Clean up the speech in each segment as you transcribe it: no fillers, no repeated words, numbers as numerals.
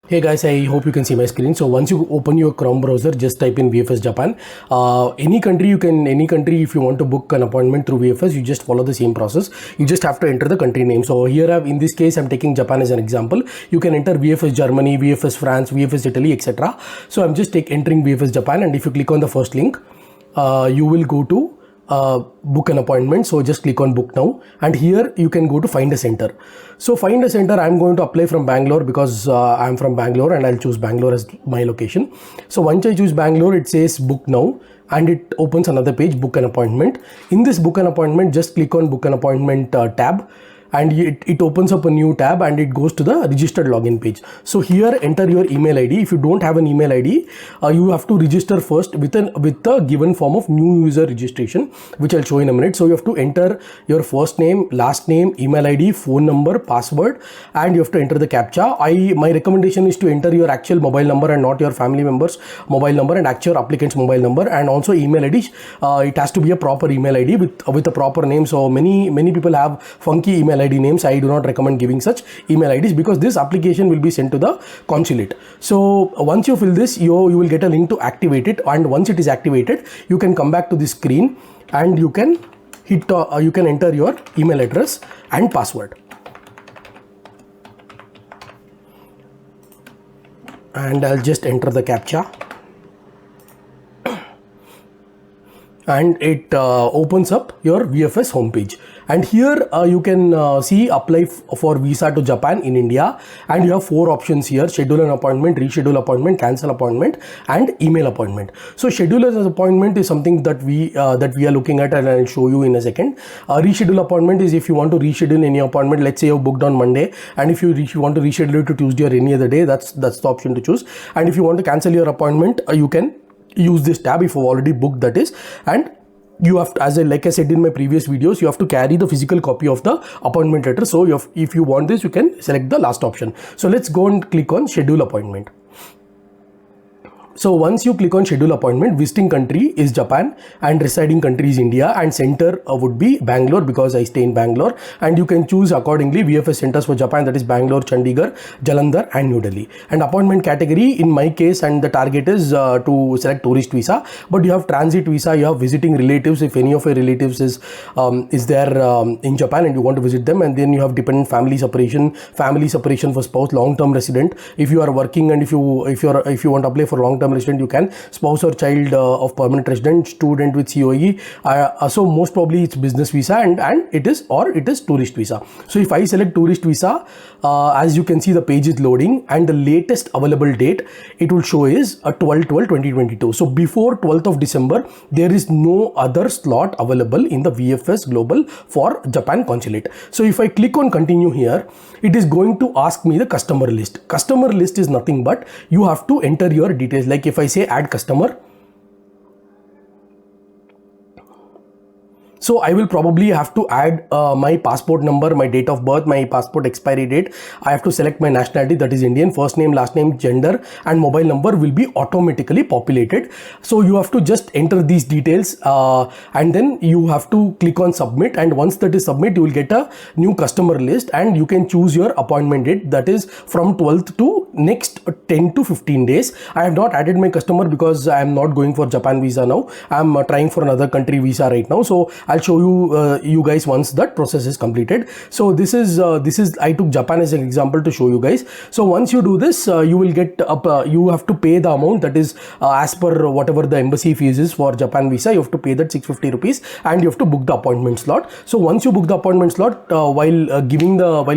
Hey guys, I hope you can see my screen. So once you open your Chrome browser, just type in VFS Japan. Any country if you want to book an appointment through VFS, you just follow the same process. You just have to enter the country name. So here in this case, I'm taking Japan as an example. You can enter VFS Germany, VFS France, VFS Italy, etc. So I'm just entering VFS Japan, and if you click on the first link, you will go to book an appointment. So just click on book now, and here you can go to find a center. So find a center, I'm going to apply from Bangalore because I'm from Bangalore, and I'll choose Bangalore as my location. So once I choose Bangalore, it says book now, and it opens another page, book an appointment. In this book an appointment, just click on book an appointment tab, and it opens up a new tab, and it goes to the registered login page. So here enter your email ID. If you don't have an email ID, you have to register first with the given form of new user registration, which I'll show in a minute. So you have to enter your first name, last name, email ID, phone number, password, and you have to enter the CAPTCHA. My recommendation is to enter your actual mobile number and not your family member's mobile number, and actual applicant's mobile number, and also email ID. It has to be a proper email ID with a proper name. So many people have funky email ID names. I do not recommend giving such email IDs because this application will be sent to the consulate. So once you fill this, you will get a link to activate it, and once it is activated, you can come back to this screen, and you can enter your email address and password. And I'll just enter the CAPTCHA, and it opens up your VFS homepage. And here you can see apply for visa to Japan in India, and you have 4 options here: schedule an appointment, reschedule appointment, cancel appointment, and email appointment. So schedule an appointment is something that we are looking at, and I'll show you in a second. Reschedule appointment is if you want to reschedule any appointment. Let's say you booked on Monday, and if you want to reschedule it to Tuesday or any other day, that's the option to choose. And if you want to cancel your appointment, you can use this tab if you've already booked, that is. And you have to, like I said in my previous videos, you have to carry the physical copy of the appointment letter. So if you want this, you can select the last option. So let's go and click on schedule appointment. So once you click on schedule appointment, visiting country is Japan and residing country is India, and center would be Bangalore because I stay in Bangalore, and you can choose accordingly VFS centers for Japan, that is Bangalore, Chandigarh, Jalandhar, and New Delhi. And appointment category in my case, and the target is to select tourist visa, but you have transit visa, you have visiting relatives if any of your relatives is there in Japan and you want to visit them, and then you have dependent family separation for spouse, long-term resident. If you are working and if you want to apply for long-term resident, you can spouse or child of permanent resident, student with COE. So most probably it's business visa, and it is tourist visa. So if I select tourist visa, as you can see, the page is loading, and the latest available date it will show is 12/12/2022. So before 12th of December, there is no other slot available in the VFS Global for Japan consulate. So if I click on continue here, it is going to ask me the customer list. Customer list is nothing but you have to enter your details. Like if I say add customer, so I will probably have to add my passport number, my date of birth, my passport expiry date. I have to select my nationality, that is Indian, first name, last name, gender, and mobile number will be automatically populated. So you have to just enter these details, and then you have to click on submit, and once that is submit, you will get a new customer list, and you can choose your appointment date, that is from 12th to next 10 to 15 days. I have not added my customer because I am not going for Japan visa now. I am trying for another country visa right now. So I'll show you guys once that process is completed. So this is I took Japan as an example to show you guys. So once you do this, you will get you have to pay the amount that is as per whatever the embassy fees is for Japan visa. You have to pay that 650 rupees, and you have to book the appointment slot. So once you book the appointment slot, while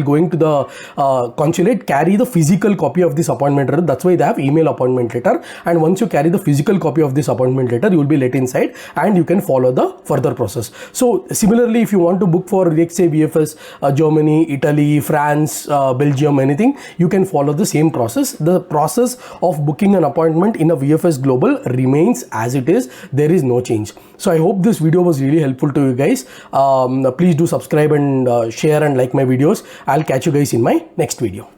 going to the consulate, carry the physical copy of this appointment letter. That's why they have email appointment letter. And once you carry the physical copy of this appointment letter, you will be let inside, and you can follow the further process. So similarly, if you want to book for, let's say, VFS Germany, Italy, France, Belgium, anything, you can follow the same process. The process of booking an appointment in a VFS Global remains as it is. There is no change. So I hope this video was really helpful to you guys. Please do subscribe and share and like my videos. I'll catch you guys in my next video.